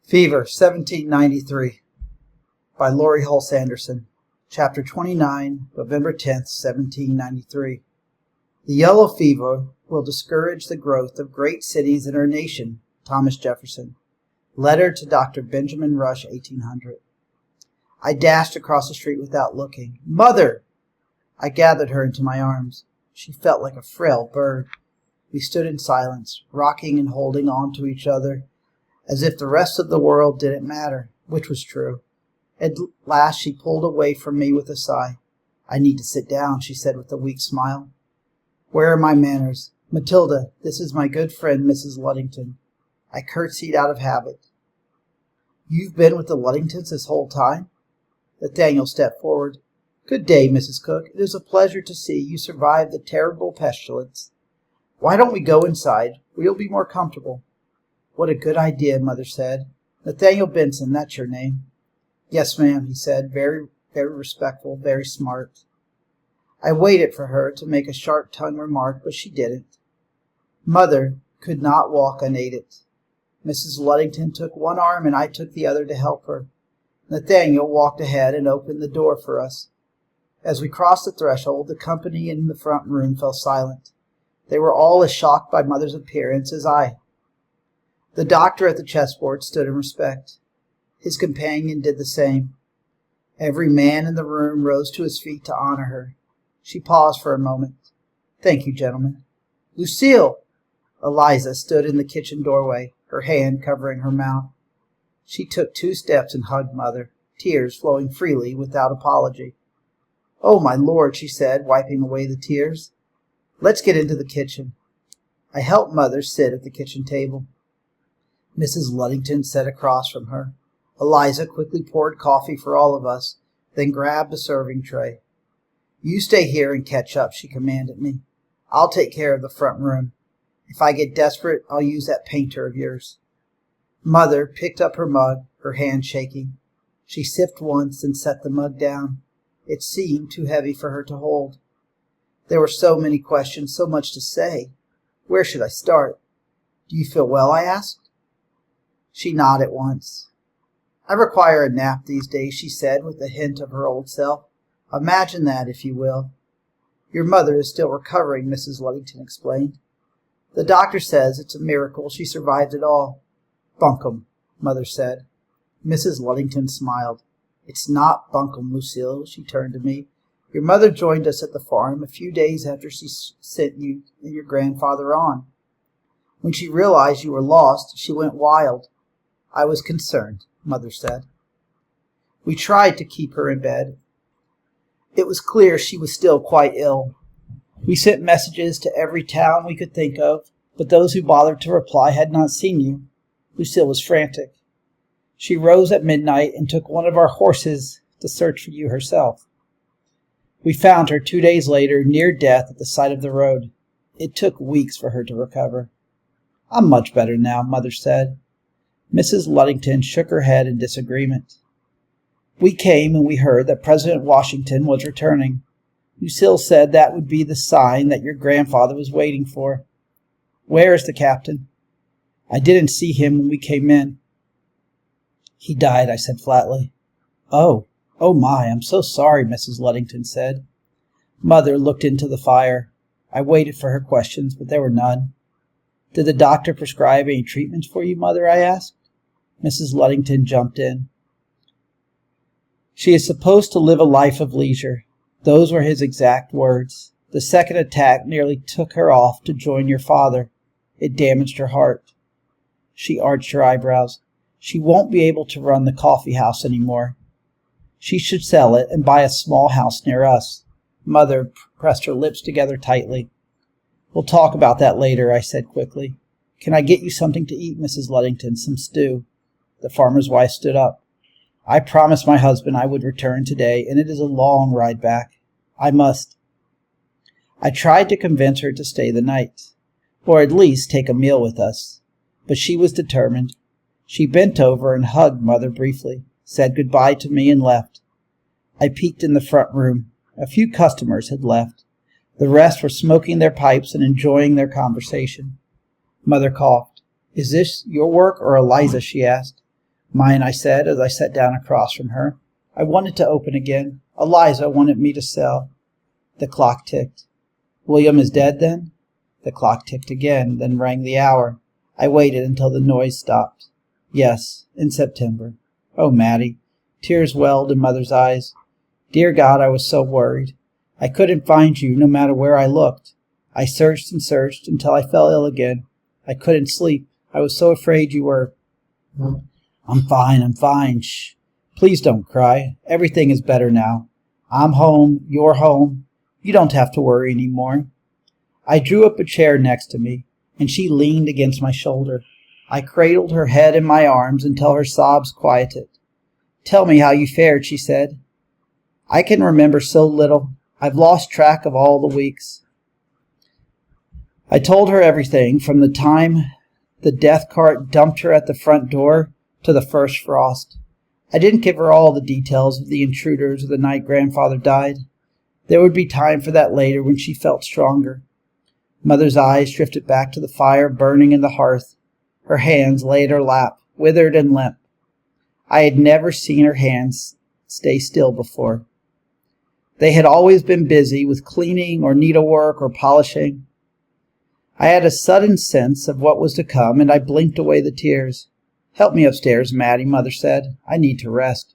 Fever, 1793, by Laurie, Halse, Chapter 29, November 10th, 1793. The yellow fever will discourage the growth of great cities in our nation. Thomas Jefferson. Letter to Dr. Benjamin Rush, 1800. I dashed across the street without looking. Mother! I gathered her into my arms. She felt like a frail bird. We stood in silence, rocking and holding on to each other, as if the rest of the world didn't matter, which was true. At last she pulled away from me with a sigh. I need to sit down, she said with a weak smile. Where are my manners? Matilda, this is my good friend, Mrs. Luddington. I curtsied out of habit. You've been with the Luddingtons this whole time? Nathaniel stepped forward. Good day, Mrs. Cook. It is a pleasure to see you survive the terrible pestilence. Why don't we go inside? We'll be more comfortable. What a good idea, Mother said. Nathaniel Benson, that's your name. Yes, ma'am, he said, very respectful, very smart. I waited for her to make a sharp-tongued remark, but she didn't. Mother could not walk unaided. Mrs. Luddington took one arm and I took the other to help her. Nathaniel walked ahead and opened the door for us. As we crossed the threshold, the company in the front room fell silent. They were all as shocked by Mother's appearance as I. The doctor at the chessboard stood in respect. His companion did the same. Every man in the room rose to his feet to honor her. She paused for a moment. Thank you, gentlemen. Lucille! Eliza stood in the kitchen doorway, her hand covering her mouth. She took 2 steps and hugged Mother, tears flowing freely without apology. Oh, my Lord, she said, wiping away the tears. Let's get into the kitchen. I helped Mother sit at the kitchen table. Mrs. Luddington sat across from her. Eliza quickly poured coffee for all of us, then grabbed a serving tray. You stay here and catch up, she commanded me. I'll take care of the front room. If I get desperate, I'll use that painter of yours. Mother picked up her mug, her hand shaking. She sipped once and set the mug down. It seemed too heavy for her to hold. There were so many questions, so much to say. Where should I start? Do you feel well? I asked. She nodded once. I require a nap these days, she said with a hint of her old self. Imagine that, if you will. Your mother is still recovering, Mrs. Luddington explained. The doctor says it's a miracle she survived it all. Bunkum, Mother said. Mrs. Luddington smiled. It's not bunkum, Lucille, she turned to me. Your mother joined us at the farm a few days after she sent you and your grandfather on. When she realized you were lost, she went wild. I was concerned, Mother said. We tried to keep her in bed. It was clear she was still quite ill. We sent messages to every town we could think of, but those who bothered to reply had not seen you. Lucille was frantic. She rose at midnight and took one of our horses to search for you herself. We found her 2 days later, near death at the side of the road. It took weeks for her to recover. I'm much better now, Mother said. Mrs. Luddington shook her head in disagreement. We came and we heard that President Washington was returning. Lucille said that would be the sign that your grandfather was waiting for. Where is the captain? I didn't see him when we came in. He died, I said flatly. Oh my, I'm so sorry, Mrs. Luddington said. Mother looked into the fire. I waited for her questions, but there were none. Did the doctor prescribe any treatments for you, Mother? I asked. Mrs. Luddington jumped in. She is supposed to live a life of leisure. Those were his exact words. The second attack nearly took her off to join your father. It damaged her heart. She arched her eyebrows. She won't be able to run the coffee house anymore. She should sell it and buy a small house near us. Mother pressed her lips together tightly. We'll talk about that later, I said quickly. Can I get you something to eat, Mrs. Luddington? Some stew. The farmer's wife stood up. I promised my husband I would return today, and it is a long ride back. I must. I tried to convince her to stay the night, or at least take a meal with us, but she was determined. She bent over and hugged Mother briefly, said goodbye to me, and left. I peeked in the front room. A few customers had left. The rest were smoking their pipes and enjoying their conversation. Mother coughed. Is this your work or Eliza? She asked. Mine, I said as I sat down across from her. I wanted to open again. Eliza wanted me to sell. The clock ticked. William is dead, then? The clock ticked again, then rang the hour. I waited until the noise stopped. Yes, in September. Oh, Mattie. Tears welled in Mother's eyes. Dear God, I was so worried. I couldn't find you no matter where I looked. I searched and searched until I fell ill again. I couldn't sleep. I was so afraid you were... I'm fine. Shh. Please don't cry. Everything is better now. I'm home. You're home. You don't have to worry any more. I drew up a chair next to me, and she leaned against my shoulder. I cradled her head in my arms until her sobs quieted. Tell me how you fared, she said. I can remember so little. I've lost track of all the weeks. I told her everything, from the time the death cart dumped her at the front door to the first frost. I didn't give her all the details of the intruders or the night Grandfather died. There would be time for that later when she felt stronger. Mother's eyes drifted back to the fire burning in the hearth. Her hands lay at her lap, withered and limp. I had never seen her hands stay still before. They had always been busy with cleaning or needlework or polishing. I had a sudden sense of what was to come, and I blinked away the tears. Help me upstairs, Mattie, Mother said. I need to rest.